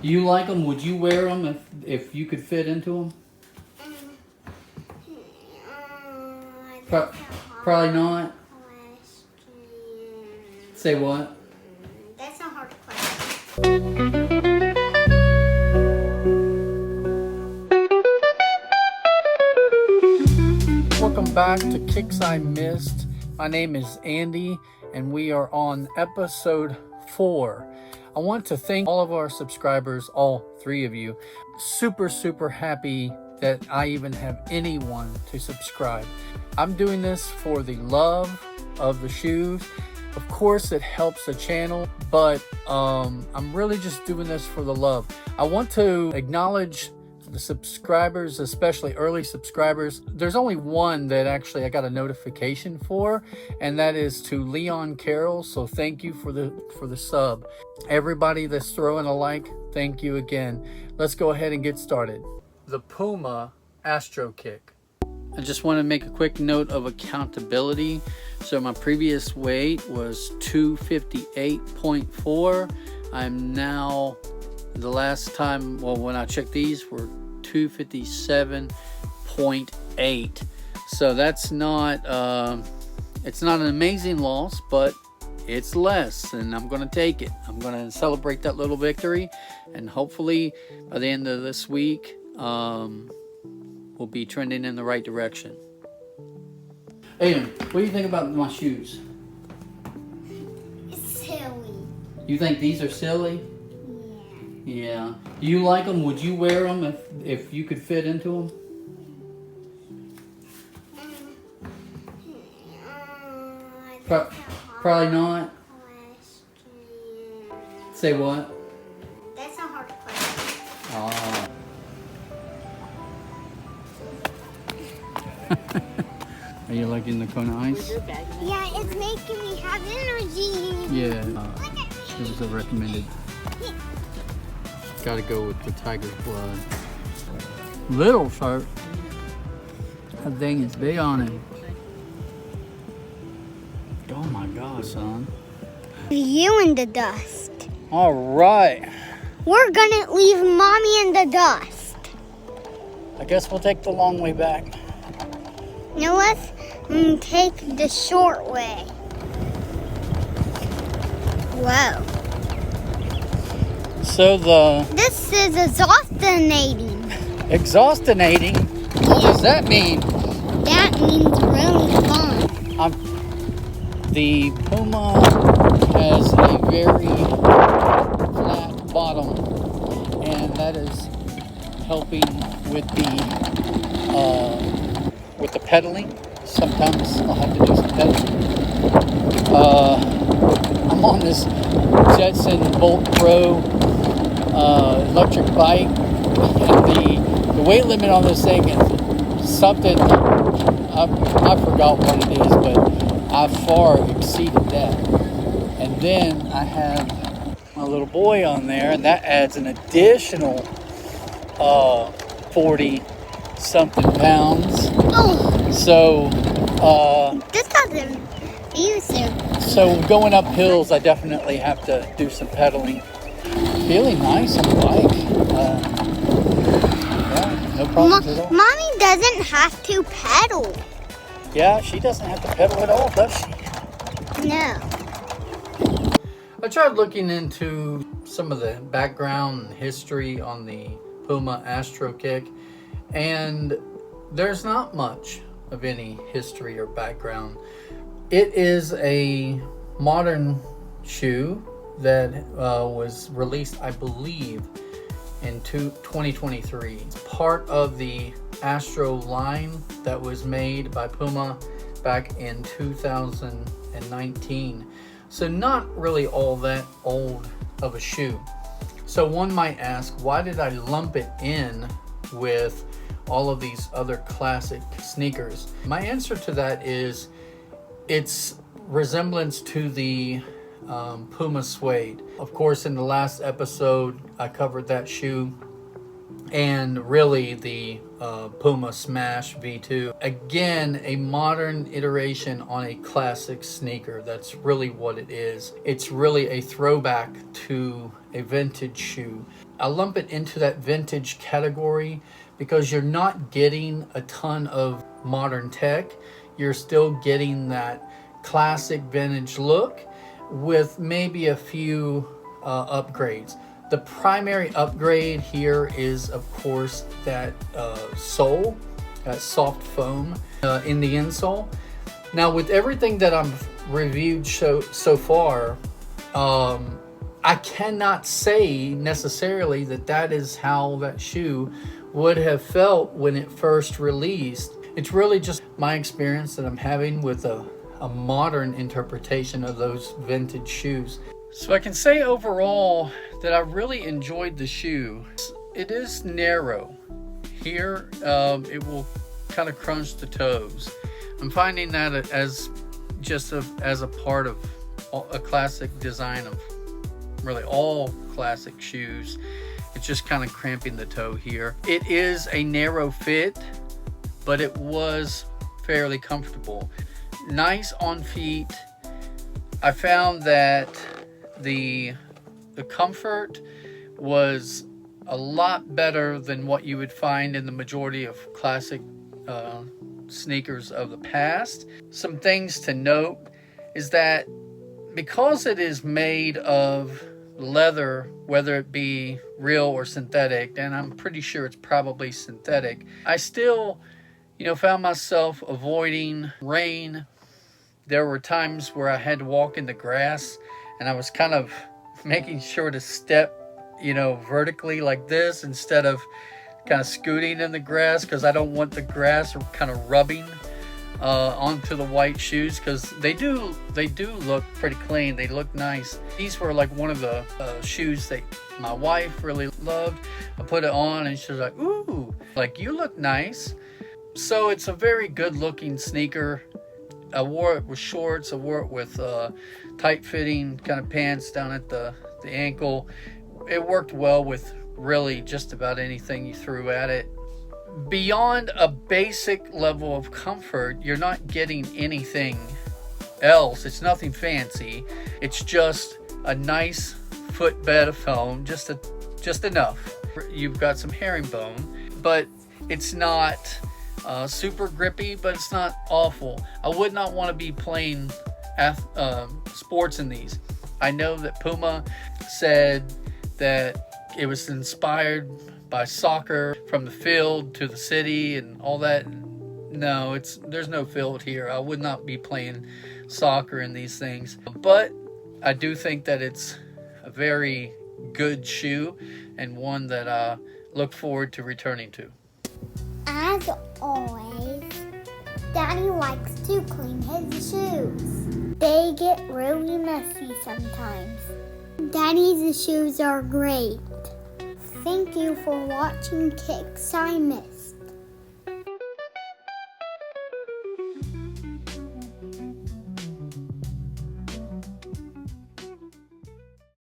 You like them? Would you wear them if you could fit into them? Probably not. Say what? That's a hard question. Welcome back to Kicks I Missed. My name is Andy, and we are on episode 4. I want to thank all of our subscribers, all 3 of you. Super happy that I even have anyone to subscribe. I'm doing this for the love of the shoes. Of course, it helps the channel, but I'm really just doing this for the love. I want to acknowledge the subscribers, especially early subscribers. There's only one that actually I got a notification for, and that is to Leon Carroll. So thank you for the sub. Everybody that's throwing a like, thank you again. Let's go ahead and get started. The Puma Astro Kick. I just want to make a quick note of accountability. So my previous weight was 258.4. I'm now, the last time, well, when I checked these, were 257.8. So that's not, it's not an amazing loss, but it's less, and I'm going to take it. I'm going to celebrate that little victory, and hopefully by the end of this week, we'll be trending in the right direction. Aiden, what do you think about my shoes? It's silly. You think these are silly? Yeah. Yeah. Do you like them? Would you wear them if you could fit into them? Probably not. Say what? That's a hard question. Oh. Are you liking the cone of ice? Yeah, it's making me have energy. Yeah. It was a recommended. Gotta go with the tiger blood. Little shirt. That thing is big on it. Oh my gosh, son. You in the dust. All right. We're gonna leave Mommy in the dust. I guess we'll take the long way back. Now let's take the short way. Whoa. So This is exhausting. exhausting. What does that mean? That means really fun. The Puma has a very flat bottom, and that is helping with the pedaling. Sometimes I'll have to do some pedaling. I'm on this Jetson Bolt Pro electric bike, and the weight limit on this thing is something, I forgot what it is, but I far exceeded that. And then I have my little boy on there, and that adds an additional 40 something pounds. Oh. So This doesn't feel so. so going up hills, I definitely have to do some pedaling. Feeling nice on the bike. Yeah, no problems at all. Mommy doesn't have to pedal. Yeah, she doesn't have to pedal at all, does she? No. I tried looking into some of the background and history on the Puma Astro Kick, and there's not much of any history or background. It is a modern shoe that was released, I believe, in 2023. It's part of the Astro line that was made by Puma back in 2019. So not really all that old of a shoe. So one might ask, why did I lump it in with all of these other classic sneakers? My answer to that is its resemblance to the Puma Suede. Of course, in the last episode, I covered that shoe, and really the Puma Smash V2. Again, a modern iteration on a classic sneaker. That's really what it is. It's really a throwback to a vintage shoe. I lump it into that vintage category because you're not getting a ton of modern tech. You're still getting that classic vintage look with maybe a few upgrades. The primary upgrade here is, of course, that sole, that soft foam in the insole. Now, with everything that I've reviewed so far, I cannot say necessarily that is how that shoe would have felt when it first released. It's really just my experience that I'm having with a modern interpretation of those vintage shoes. So I can say overall that I really enjoyed the shoe. It is narrow. Here, it will kind of crunch the toes. I'm finding that as a part of a classic design of really all classic shoes. It's just kind of cramping the toe here. It is a narrow fit, but it was fairly comfortable. Nice on feet. I found that the comfort was a lot better than what you would find in the majority of classic sneakers of the past. Some things to note is that because it is made of leather, whether it be real or synthetic, and I'm pretty sure it's probably synthetic, I still, found myself avoiding rain. There were times where I had to walk in the grass, and I was kind of making sure to step, vertically like this instead of kind of scooting in the grass, because I don't want the grass kind of rubbing onto the white shoes, because they do look pretty clean. They look nice. These were like one of the shoes that my wife really loved. I put it on and she was like, "Ooh, like you look nice." So it's a very good looking sneaker. I wore it with shorts. I wore it with tight fitting kind of pants down at the ankle. It worked well with really just about anything you threw at it. Beyond a basic level of comfort, you're not getting anything else. It's nothing fancy. It's just a nice footbed of foam, just enough. You've got some herringbone, but it's not super grippy, but it's not awful. I would not want to be playing sports in these. I know that Puma said that it was inspired by soccer, from the field to the city and all that. No, there's no field here. I would not be playing soccer in these things. But I do think that it's a very good shoe and one that I look forward to returning to. As always, Daddy likes to clean his shoes. They get really messy sometimes. Daddy's shoes are great. Thank you for watching Kicks I Missed.